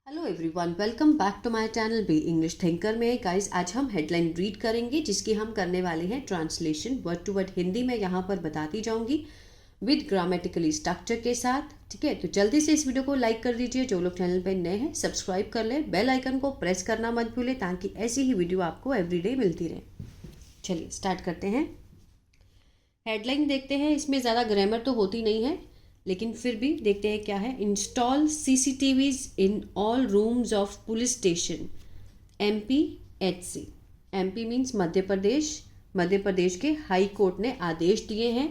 Hello everyone, welcome back to my channel be English thinker में। Guys, आज हम headline read करेंगे जिसकी हम करने वाले हैं translation word to word. Hindi में यहाँ पर बताती जाऊंगी विद ग्रामेटिकली स्ट्रक्चर के साथ। ठीक है, तो जल्दी से इस वीडियो को लाइक कर दीजिए। जो लोग चैनल पर नए हैं सब्सक्राइब कर लें, बेल आइकन को प्रेस करना मत भूलें ताकि ऐसी ही वीडियो आपको एवरीडे मिलती रहे। चलिए स्टार्ट करते हैं। हेडलाइन देखते हैं। इसमें ज़्यादा ग्रामर तो होती नहीं है, लेकिन फिर भी देखते हैं क्या है। Install CCTVs in all rooms of police station MPHC। MP means Madhya Pradesh. Madhya Pradesh के हाई कोर्ट ने आदेश दिए हैं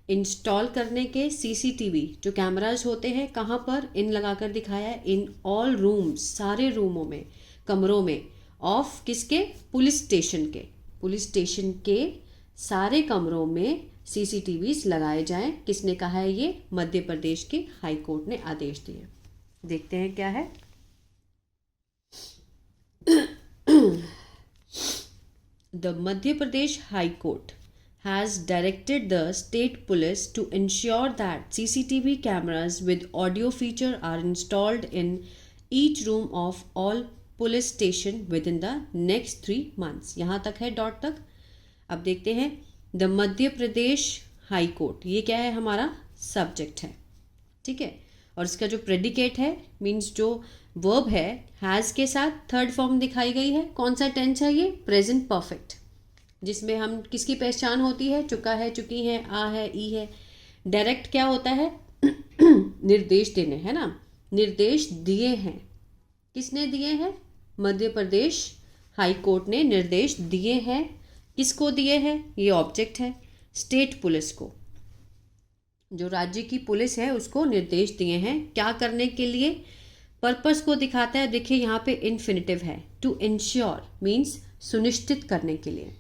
इंस्टॉल करने के CCTV जो कैमराज होते हैं। कहाँ पर इन लगाकर दिखाया है, इन ऑल रूम्स, सारे रूमों में, कमरों में, ऑफ किसके, पुलिस स्टेशन के। पुलिस स्टेशन के सारे कमरों में CCTVs लगाए जाएं। किसने कहा है ये? मध्य प्रदेश के हाई कोर्ट ने आदेश दिए। देखते हैं क्या है। The Madhya Pradesh high court has directed the state police to ensure that CCTV cameras with audio feature are installed in each room of all police station within the next 3 months। यहाँ तक है dot तक। अब देखते हैं the Madhya Pradesh high court, ये क्या है, हमारा सब्जेक्ट है। ठीक है, और इसका जो प्रेडिकेट है मीन्स जो वर्ब है हैज़ के साथ थर्ड फॉर्म दिखाई गई है। कौन सा टेंस है ये? प्रेजेंट परफेक्ट, जिसमें हम किसकी पहचान होती है? चुका है, चुकी है, आ है, ई है। डायरेक्ट क्या होता है? निर्देश देने, है ना। निर्देश दिए हैं। किसने दिए हैं? मध्य प्रदेश हाई कोर्ट ने निर्देश दिए हैं। किसको दिए हैं? ये ऑब्जेक्ट है, स्टेट पुलिस को, जो राज्य की पुलिस है उसको निर्देश दिए हैं। क्या करने के लिए? पर्पस को दिखाता है। देखिए यहाँ पे इन्फिनिटिव है। टू इंश्योर मीन्स सुनिश्चित करने के लिए।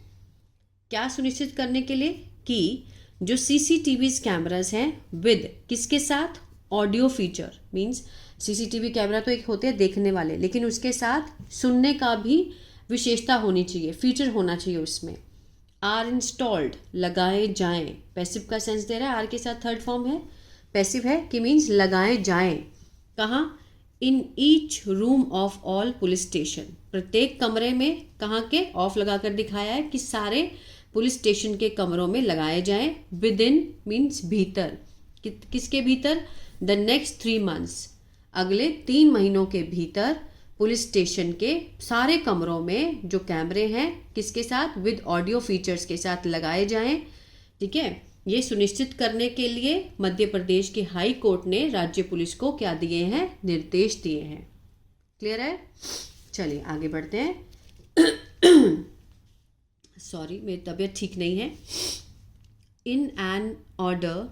क्या सुनिश्चित करने के लिए? कि जो CCTVs कैमरास हैं विद किसके साथ? Audio feature means CCTV camera तो एक होते हैं देखने वाले, लेकिन उसके साथ सुनने का भी विशेषता होनी चाहिए, फीचर होना चाहिए उसमें। आर इंस्टॉल्ड लगाए जाएं, पैसिव का सेंस दे रहा है। आर के साथ थर्ड फॉर्म है, पैसिव है कि मीन्स लगाए जाएं। कहाँ? In each room of all police station, प्रत्येक कमरे में। कहाँ के? ऑफ लगाकर दिखाया है कि सारे पुलिस स्टेशन के कमरों में लगाए जाएं। विद इन मीन्स भीतर। किसके भीतर? द नेक्स्ट 3 months, अगले 3 महीनों के भीतर पुलिस स्टेशन के सारे कमरों में जो कैमरे हैं किसके साथ? विद ऑडियो फीचर्स के साथ लगाए जाएं। ठीक है, ये सुनिश्चित करने के लिए मध्य प्रदेश के हाई कोर्ट ने राज्य पुलिस को क्या दिए हैं? निर्देश दिए हैं। क्लियर है? चलिए आगे बढ़ते हैं। सॉरी, मेरी तबीयत ठीक नहीं है। इन एन ऑर्डर,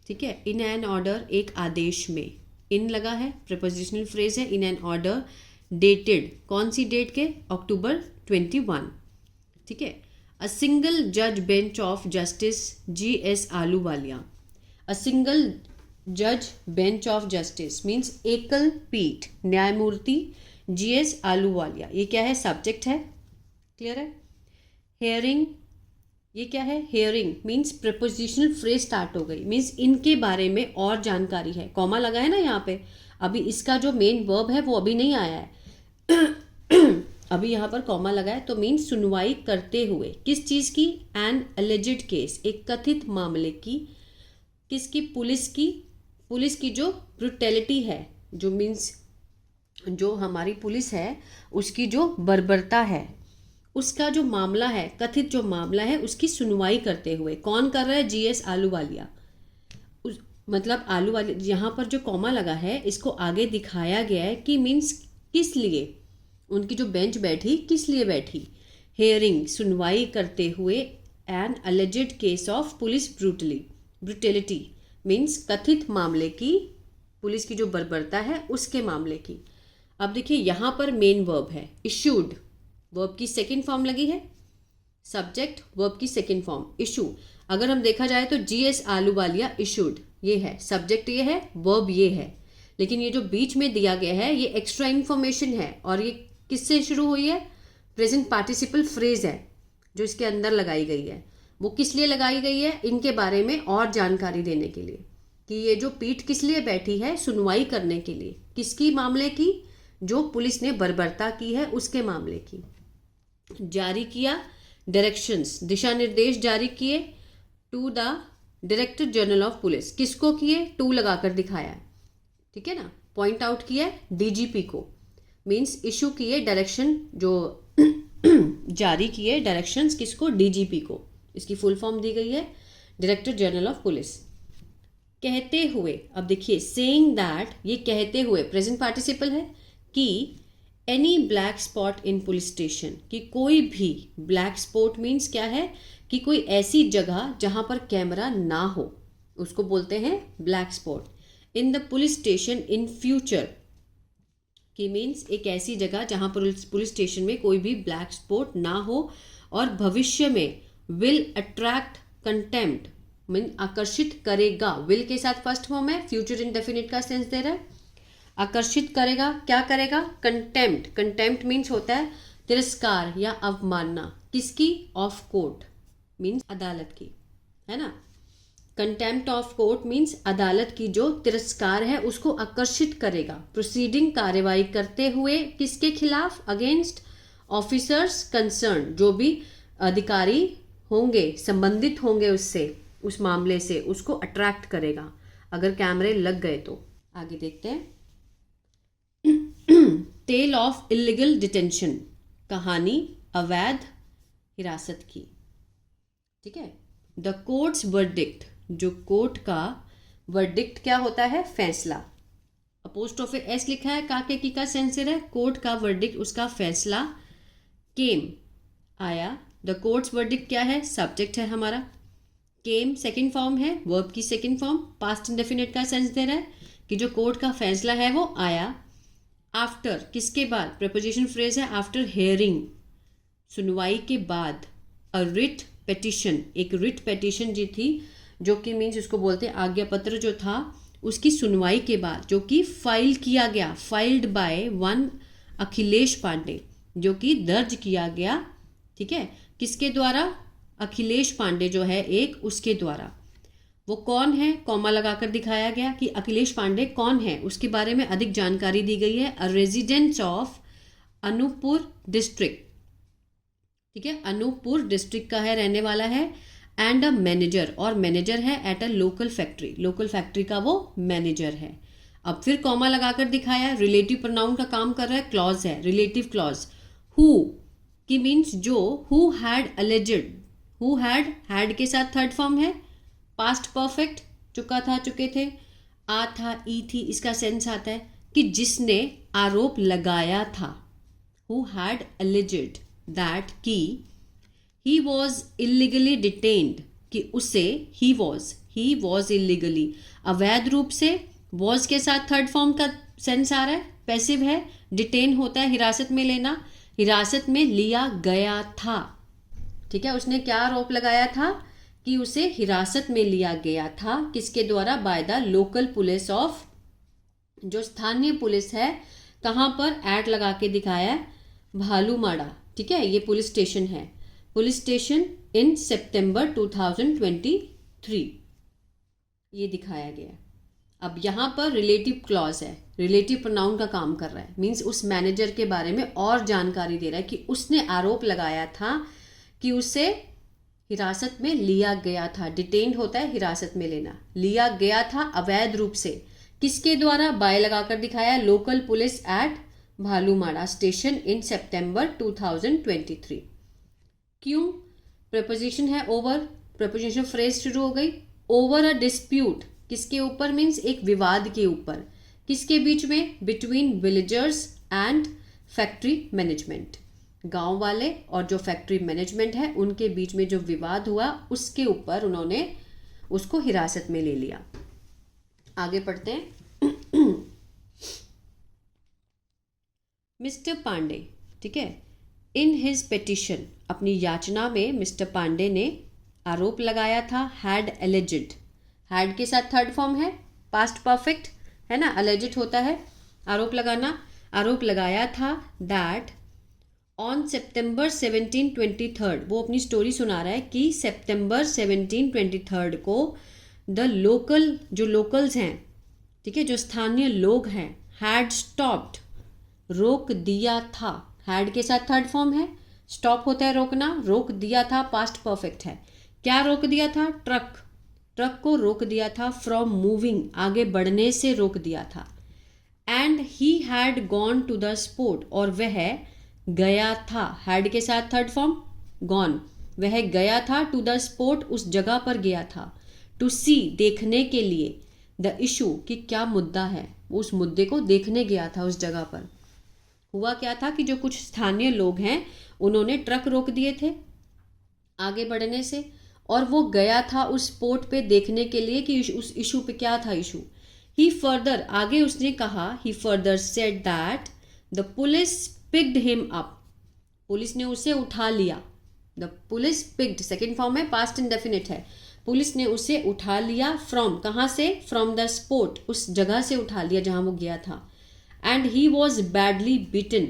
ठीक है, इन एन ऑर्डर एक आदेश में, इन लगा है, प्रीपोजिशनल फ्रेज है। इन एन ऑर्डर डेटेड, कौन सी डेट के? अक्टूबर 21। ठीक है। अ सिंगल जज bench of justice GS Ahluwalia. A single जज बेंच ऑफ जस्टिस मीन्स एकल पीठ न्यायमूर्ति GS आलूवालिया। ये क्या है? सब्जेक्ट है। क्लियर है? हेयरिंग, ये क्या है? Hearing means prepositional phrase start हो गई, मीन्स इनके बारे में और जानकारी है। कॉमा लगा है ना यहाँ पे। अभी इसका जो मेन वर्ब है वो अभी नहीं आया है। अभी यहाँ पर कॉमा लगा है, तो मीन्स सुनवाई करते हुए। किस चीज़ की? एन एलिजिड केस, एक कथित मामले की। किसकी? पुलिस की। पुलिस की जो ब्रुटैलिटी है, जो मीन्स जो हमारी पुलिस है उसकी जो बर्बरता है, उसका जो मामला है, कथित जो मामला है, उसकी सुनवाई करते हुए। कौन कर रहा है? GS आलूवालिया। मतलब आलूवालिया, यहाँ पर जो कॉमा लगा है इसको आगे दिखाया गया है कि मीन्स किस लिए उनकी जो बेंच बैठी, किस लिए बैठी? हेयरिंग, सुनवाई करते हुए, an alleged case of police brutality means कथित मामले की, पुलिस की जो बर्बरता है उसके मामले की। अब देखिए यहाँ पर मेन वर्ब है इशूड, वर्ब की सेकंड फॉर्म लगी है। सब्जेक्ट, वर्ब की सेकंड फॉर्म इशू। अगर हम देखा जाए तो GS आलूवालिया इशूड, ये है सब्जेक्ट, ये है वर्ब, ये है। लेकिन ये जो बीच में दिया गया है ये एक्स्ट्रा इन्फॉर्मेशन है, और ये किससे शुरू हुई है? प्रेजेंट पार्टिसिपल फ्रेज है जो इसके अंदर लगाई गई है। वो किस लिए लगाई गई है? इनके बारे में और जानकारी देने के लिए कि ये जो पीठ किस लिए बैठी है? सुनवाई करने के लिए। किसकी मामले की? जो पुलिस ने बर्बरता की है उसके मामले की। जारी किया डायरेक्शंस, दिशा निर्देश जारी किए to the director general of police, किसको किए, टू लगाकर दिखाया है, ठीक है ना, पॉइंट आउट किया डीजीपी को, मीन्स इशू किए डायरेक्शन, जो जारी किए डायरेक्शंस किसको, डीजीपी को, इसकी फुल फॉर्म दी गई है डायरेक्टर जनरल ऑफ पुलिस। कहते हुए, अब देखिए सेइंग दैट, ये कहते हुए प्रेजेंट पार्टिसिपल है, कि any black spot in police station, कि कोई भी ब्लैक स्पॉट मीन्स क्या है, कि कोई ऐसी जगह जहां पर कैमरा ना हो उसको बोलते हैं black spot. In the police station in future, की मीन्स एक ऐसी जगह जहां पर पुलिस स्टेशन में कोई भी ब्लैक स्पॉट ना हो, और भविष्य में विल अट्रैक्ट कंटेम्प्ट, मीन आकर्षित करेगा, विल के साथ फर्स्ट फॉर्म है, फ्यूचर इंडेफिनिट का सेंस दे रहा है, आकर्षित करेगा, क्या करेगा, कंटेम्प्ट, कंटेम्प्ट मीन्स होता है तिरस्कार या अवमानना, किसकी, ऑफ कोर्ट मीन्स अदालत की, है ना, कंटेम्प्ट ऑफ कोर्ट मीन्स अदालत की जो तिरस्कार है उसको आकर्षित करेगा, प्रोसीडिंग कार्रवाई करते हुए, किसके खिलाफ, अगेंस्ट ऑफिसर्स कंसर्न, जो भी अधिकारी होंगे, संबंधित होंगे उससे, उस मामले से, उसको अट्रैक्ट करेगा अगर कैमरे लग गए तो। आगे देखते हैं, टेल ऑफ इलीगल डिटेंशन, कहानी अवैध हिरासत की, ठीक है। द कोर्ट्स वर्डिक्ट, जो कोर्ट का वर्डिक्ट क्या होता है, फैसला, अपोस्ट्रोफे एस लिखा है, काके की का सेंसर है, कोर्ट का वर्डिक्ट उसका फैसला, केम आया, द कोर्ट्स वर्डिक्ट क्या है, सब्जेक्ट है हमारा, केम सेकंड फॉर्म है, वर्ब की सेकंड फॉर्म, पास्ट इंडेफिनिट का सेंस दे रहा है कि जो कोर्ट का फैसला है वो आया, आफ्टर किसके बाद, प्रपोजिशन फ्रेज है, आफ्टर हेयरिंग सुनवाई के बाद, अ रिट पेटिशन, एक रिट पेटिशन जी थी, जो कि मीन्स उसको बोलते हैं आज्ञा पत्र जो था, उसकी सुनवाई के बाद, जो कि फाइल किया गया, filed by one Akhilesh Pandey, जो कि दर्ज किया गया, ठीक है, किसके द्वारा, अखिलेश पांडे जो है एक, उसके द्वारा। वो कौन है, कॉमा लगाकर दिखाया गया कि अखिलेश पांडे कौन है, उसके बारे में अधिक जानकारी दी गई है, अ रेजिडेंट्स ऑफ अनूपपुर डिस्ट्रिक्ट, ठीक है, अनूपपुर डिस्ट्रिक्ट का है, रहने वाला है, एंड अ मैनेजर, और मैनेजर है at a local factory, local factory का वो मैनेजर है। अब फिर कॉमा लगाकर दिखाया है, रिलेटिव प्रोनाउन का काम कर रहा है, क्लॉज है, रिलेटिव क्लॉज, हु की मीन्स जो, who had alleged, who had के साथ थर्ड फॉर्म है, पास्ट परफेक्ट, चुका था, चुके थे, आ था, ई थी, इसका सेंस आता है कि जिसने आरोप लगाया था, हु हैड अलेजेड दैट, कि ही वॉज इलीगली डिटेन्ड, कि उसे, ही वॉज इलीगली, अवैध रूप से, वॉज के साथ थर्ड फॉर्म का सेंस आ रहा है, पैसिव है, डिटेन होता है हिरासत में लेना, हिरासत में लिया गया था, ठीक है, उसने क्या आरोप लगाया था कि उसे हिरासत में लिया गया था, किसके द्वारा, by the local police of, जो स्थानीय पुलिस है, कहाँ पर, ऐड लगा के दिखाया है, भालूमाड़ा, ठीक है, ये पुलिस स्टेशन है, पुलिस स्टेशन इन सितंबर 2023, ये दिखाया गया। अब यहाँ पर रिलेटिव क्लॉज है, रिलेटिव प्रोनाउन का काम कर रहा है, मीन्स उस मैनेजर के बारे में और जानकारी दे रहा है कि उसने आरोप लगाया था कि उसे हिरासत में लिया गया था, डिटेन्ड होता है हिरासत में लेना, लिया गया था अवैध रूप से, किसके द्वारा, बाय लगाकर दिखाया, local police at Bhalumada station in September 2023। क्यों, प्रपोजिशन है ओवर, प्रपोजिशन फ्रेज शुरू हो गई, ओवर अ डिस्प्यूट, किसके ऊपर, मीन्स एक विवाद के ऊपर, किसके बीच में, between villagers and factory management, गांव वाले और जो फैक्ट्री मैनेजमेंट है उनके बीच में जो विवाद हुआ उसके ऊपर उन्होंने उसको हिरासत में ले लिया। आगे पढ़ते हैं। मिस्टर पांडे, ठीक है, इन हिज पेटिशन, अपनी याचना में मिस्टर पांडे ने आरोप लगाया था, हैड एलिजिड, हैड के साथ थर्ड फॉर्म है, पास्ट परफेक्ट है ना, एलिजिड होता है आरोप लगाना, आरोप लगाया था, दैट ऑन सितंबर 1723, वो अपनी स्टोरी सुना रहा है कि सितंबर 1723 को द लोकल, जो लोकल्स हैं, ठीक है, जो स्थानीय लोग हैं, हैड स्टॉप्ड, रोक दिया था, हैड के साथ थर्ड फॉर्म है, स्टॉप होता है रोकना, रोक दिया था पास्ट परफेक्ट है। क्या रोक दिया था? ट्रक, ट्रक को रोक दिया था फ्रॉम मूविंग, आगे बढ़ने से रोक दिया था। And he had gone to the spot, और वह गया था, हैड के साथ थर्ड फॉर्म गॉन, वह गया था टू द स्पॉट, उस जगह पर गया था, टू सी देखने के लिए, द इशू कि क्या मुद्दा है, उस मुद्दे को देखने गया था उस जगह पर। हुआ क्या था कि जो कुछ स्थानीय लोग हैं उन्होंने ट्रक रोक दिए थे आगे बढ़ने से, और वो गया था उस स्पॉट पे देखने के लिए कि उस इशू पे क्या था इशू। ही फर्दर, आगे उसने कहा, he further said that the police picked him up, police ने उसे उठा लिया। The police picked second form है, पास्ट इंडेफिनिट है, पुलिस ने उसे उठा लिया फ्रॉम, कहाँ से? फ्रॉम द स्पॉट, उस जगह से उठा लिया जहां वो गया था। And he was badly beaten,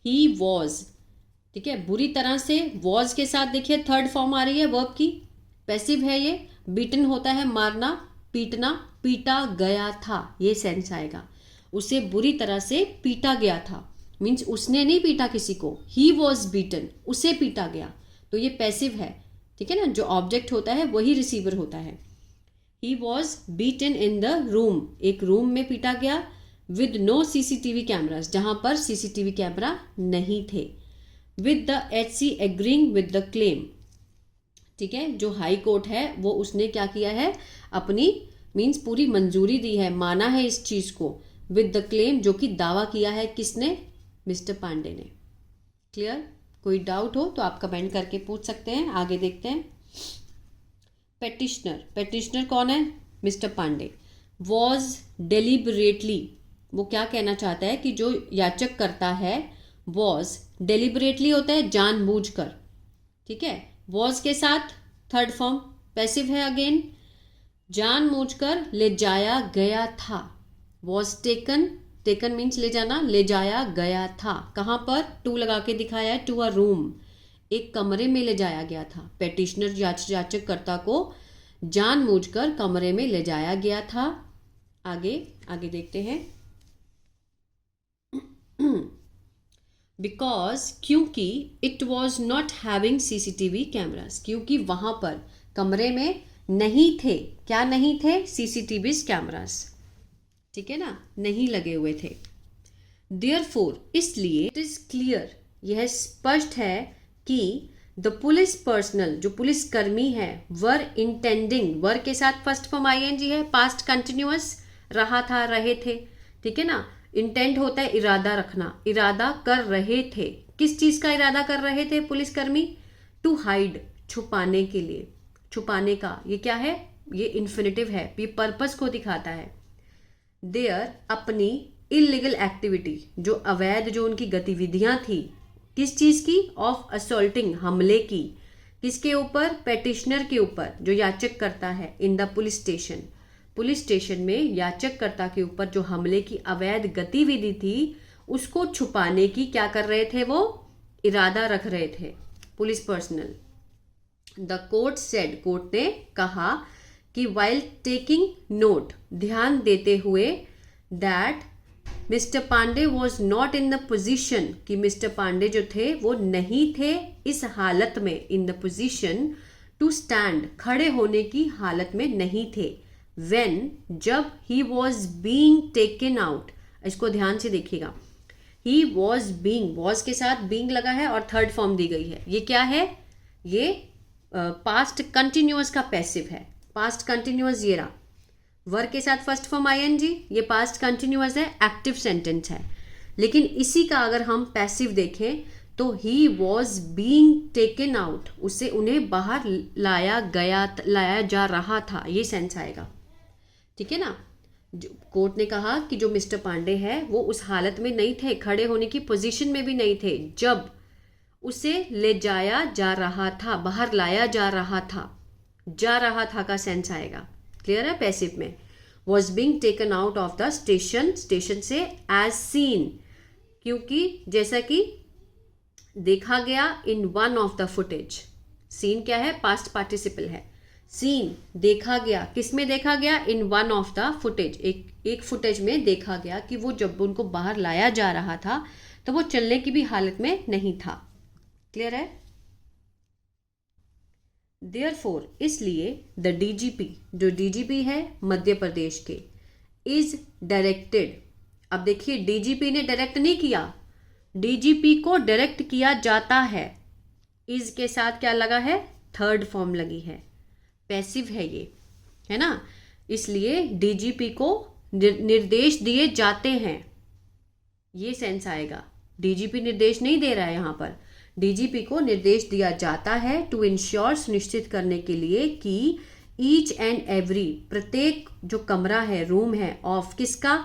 he was, ठीक है, बुरी तरह से, वॉज के साथ देखिए थर्ड फॉर्म आ रही है वर्ब की, पैसिव है ये, बीटन होता है मारना, पीटना, पीटा गया था, ये सेंस आएगा। उसे बुरी तरह से पीटा गया था, मीन्स उसने नहीं पीटा किसी को, ही वॉज बीटन, उसे पीटा गया, तो ये पैसिव है, ठीक है ना, जो ऑब्जेक्ट होता है वही रिसीवर होता है। He was beaten in the room, एक रूम में पीटा गया, विद नो सीसीटीवी कैमराज, जहां पर सीसीटीवी कैमरा नहीं थे, with the HC agreeing with the claim, ठीक है, जो हाई कोर्ट है वो उसने क्या किया है, अपनी मीन्स पूरी मंजूरी दी है, माना है इस चीज को, विद द क्लेम, जो कि दावा किया है किसने? मिस्टर पांडे ने। क्लियर? कोई डाउट हो तो आप कमेंट करके पूछ सकते हैं। आगे देखते हैं। पेटिशनर, पेटिशनर कौन है? मिस्टर पांडे। वॉज डेलिबरेटली, वो क्या कहना चाहता है कि जो याचक करता है, वॉज डेलिबरेटली होता है जानबूझकर, ठीक है, वॉज के साथ थर्ड फॉर्म पैसिव है अगेन, जानबूझकर ले जाया गया था, वॉज टेकन, टेकन मीन्स ले जाना, ले जाया गया था, कहाँ पर? टू लगा के दिखाया है, टू अ रूम, एक कमरे में ले जाया गया था। पेटिशनर याचककर्ता को जानबूझकर कमरे में ले जाया गया था। आगे आगे देखते हैं। बिकॉज, क्योंकि, it was not having CCTV cameras, क्योंकि वहां पर कमरे में नहीं थे, क्या नहीं थे? सीसीटीवी कैमरास, ठीक है ना, नहीं लगे हुए थे। देयरफॉर, इसलिए, इट इज क्लियर, यह स्पष्ट है कि द पुलिस पर्सनल, जो पुलिस कर्मी है, वर इंटेंडिंग, वर के साथ फर्स्ट फॉर्म आईएनजी है, पास्ट कंटिन्यूअस, रहा था, रहे थे, ठीक है ना। इंटेंड होता है इरादा रखना, इरादा कर रहे थे, किस चीज का इरादा कर रहे थे पुलिसकर्मी? टू हाइड, छुपाने के लिए, छुपाने का, ये क्या है? ये इन्फिनेटिव है, ये पर्पस को दिखाता है। देयर, अपनी इलीगल एक्टिविटी, जो अवैध, जो उनकी गतिविधियां थी, किस चीज की? ऑफ असॉल्टिंग, हमले की, किसके ऊपर? पेटिशनर के ऊपर, जो याचक करता है, in the police station, police station में याचककर्ता के ऊपर जो हमले की अवैध गतिविधि थी, उसको छुपाने की क्या कर रहे थे? वो इरादा रख रहे थे police personnel. The court said, court ने कहा कि वाइल टेकिंग नोट, ध्यान देते हुए, that Mr Pandey was not in the position, कि मिस्टर पांडे जो थे वो नहीं थे इस हालत में, in the position to stand, खड़े होने की हालत में नहीं थे। When, जब, he was being taken out, इसको ध्यान से देखिएगा, he was being, was के साथ being लगा है और थर्ड फॉर्म दी गई है, ये क्या है? ये पास्ट कंटिन्यूअस का पैसिव है, पास्ट कंटिन्यूअस ये रहा, वर्ब के साथ फर्स्ट फॉर्म आईएनजी, ये पास्ट कंटिन्यूअस है, एक्टिव सेंटेंस है। लेकिन इसी का अगर हम पैसिव देखें तो he was being taken out, उससे उन्हें बाहर लाया गया, लाया जा रहा था, ये सेंस आएगा, ठीक है ना। कोर्ट ने कहा कि जो मिस्टर पांडे है वो उस हालत में नहीं थे, खड़े होने की पोजीशन में भी नहीं थे, जब उसे ले जाया जा रहा था, बाहर लाया जा रहा था का सेंस आएगा। क्लियर है? पैसिव में was being taken out of the station, station से, एज सीन, क्योंकि जैसा कि देखा गया, in one of the footage, seen क्या है? पास्ट पार्टिसिपल है, सीन देखा गया, किस में देखा गया? In one of the footage, एक फुटेज में देखा गया कि वो जब उनको बाहर लाया जा रहा था तो वो चलने की भी हालत में नहीं था। क्लियर है? देयरफॉर, इसलिए द डीजीपी, जो डीजीपी है मध्य प्रदेश के, इज डायरेक्टेड। अब देखिए, डीजीपी ने डायरेक्ट नहीं किया, डीजीपी को डायरेक्ट किया जाता है। इज के साथ क्या लगा है? थर्ड फॉर्म लगी है, पैसिव है ये, है ना। इसलिए डीजीपी को निर्देश दिए जाते हैं, ये सेंस आएगा। डीजीपी निर्देश नहीं दे रहा है यहाँ पर, डीजीपी को निर्देश दिया जाता है टू इंश्योर, सुनिश्चित करने के लिए कि ईच एंड एवरी, प्रत्येक जो कमरा है, रूम है, ऑफ किसका?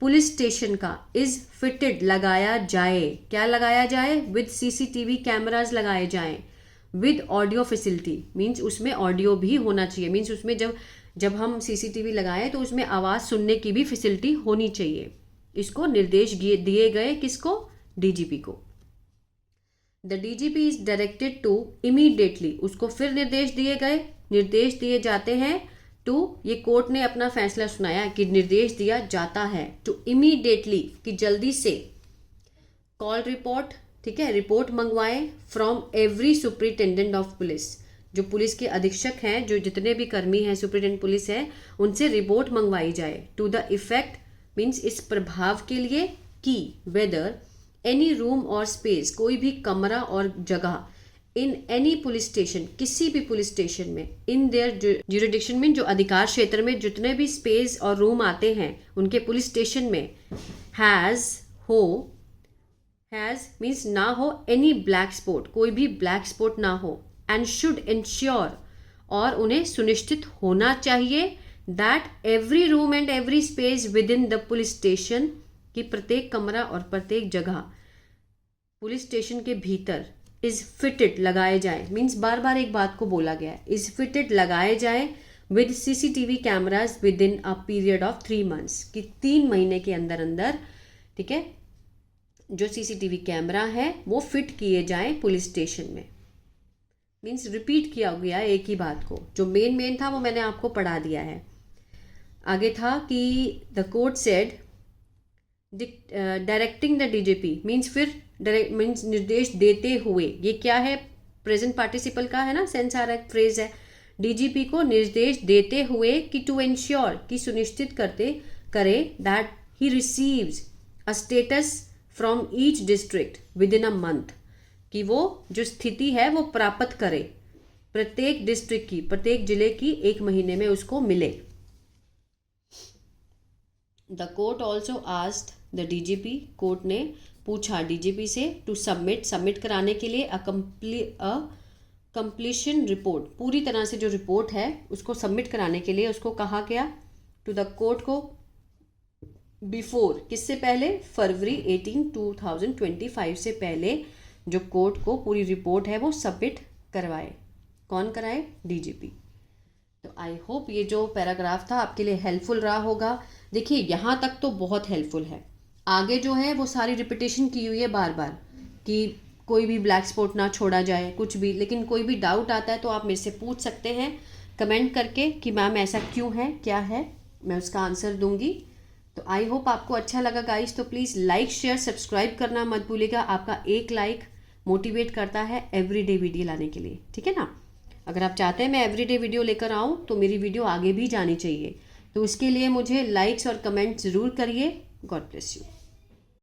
पुलिस स्टेशन का, इज फिटेड, लगाया जाए। क्या लगाया जाए? विद सीसीटीवी कैमराज लगाए जाएं, विद ऑडियो फैसिलिटी, मीन्स उसमें ऑडियो भी होना चाहिए। मीन्स उसमें जब हम सीसीटीवी लगाएं तो उसमें आवाज़ सुनने की भी फैसिलिटी होनी चाहिए। इसको निर्देश दिए गए, किसको? डीजीपी को। The DGP is directed to immediately, उसको फिर निर्देश दिए जाते हैं टू, ये कोर्ट ने अपना फैसला सुनाया कि निर्देश दिया जाता है टू इमीडिएटली, कि जल्दी से, कॉल रिपोर्ट, ठीक है, रिपोर्ट मंगवाए from every superintendent of police, जो पुलिस के अधीक्षक हैं, जो जितने भी कर्मी हैं, सुपरिटेंडेंट पुलिस है, उनसे रिपोर्ट मंगवाई जाए। टू द इफेक्ट, मीन्स इस प्रभाव के लिए कि वेदर एनी रूम और स्पेस, कोई भी कमरा और जगह, इन एनी पुलिस स्टेशन, किसी भी पुलिस स्टेशन में, इन देयर ज्यूरिडिक्शन में, जो अधिकार क्षेत्र में जितने भी स्पेस और रूम आते हैं उनके पुलिस स्टेशन में, हैज मीन्स ना हो, एनी ब्लैक स्पॉट, कोई भी ब्लैक स्पॉट ना हो, एंड शुड इंश्योर, और उन्हें सुनिश्चित होना चाहिए, that every room and every space with in the police station, कि प्रत्येक कमरा और प्रत्येक जगह पुलिस स्टेशन के भीतर इज फिटेड, लगाए जाए। मीन्स बार बार एक बात को बोला गया है, इज फिटेड, लगाए जाए, with CCTV cameras with in a period of 3 months, कि 3 महीने के अंदर अंदर, ठीक है, जो सीसीटीवी कैमरा है वो फिट किए जाए पुलिस स्टेशन में। मीन्स रिपीट किया गया एक ही बात को, जो मेन था वो मैंने आपको पढ़ा दिया है। आगे था कि the court said directing the DGP, means फिर मीन्स निर्देश देते हुए, ये क्या है? प्रेजेंट पार्टिसिपल का है ना, सेंस आ रहा है, फ्रेज है। डीजीपी को निर्देश देते हुए कि टू इंश्योर, कि सुनिश्चित करे that he receives a status from each district with in a month, कि वो जो स्थिति है वो प्राप्त करे, प्रत्येक डिस्ट्रिक्ट की, प्रत्येक जिले की 1 महीने में उसको मिले। The court also asked the DGP, court ने पूछा डीजीपी से टू सबमिट कराने के लिए कंप्लीशन रिपोर्ट, पूरी तरह से जो रिपोर्ट है उसको सबमिट कराने के लिए उसको कहा गया टू द कोर्ट को बिफोर, किससे पहले? फरवरी 18, 2025 से पहले जो कोर्ट को पूरी रिपोर्ट है वो सबमिट करवाए। कौन कराए? डीजीपी। तो आई होप ये जो पैराग्राफ था आपके लिए हेल्पफुल रहा होगा। देखिए यहाँ तक तो बहुत हेल्पफुल है, आगे जो है वो सारी रिपीटेशन की हुई है बार बार, कि कोई भी ब्लैक स्पॉट ना छोड़ा जाए, कुछ भी। लेकिन कोई भी डाउट आता है तो आप मेरे से पूछ सकते हैं कमेंट करके कि मैम ऐसा क्यों है, क्या है, मैं उसका आंसर दूंगी। तो आई होप आपको अच्छा लगा गाइस। तो प्लीज़ लाइक शेयर सब्सक्राइब करना मत भूलिएगा, आपका एक लाइक मोटिवेट करता है एवरीडे वीडियो लाने के लिए, ठीक है ना। अगर आप चाहते हैं मैं एवरीडे वीडियो लेकर आऊँ तो मेरी वीडियो आगे भी जानी चाहिए, तो उसके लिए मुझे लाइक्स और कमेंट ज़रूर करिए। God bless you.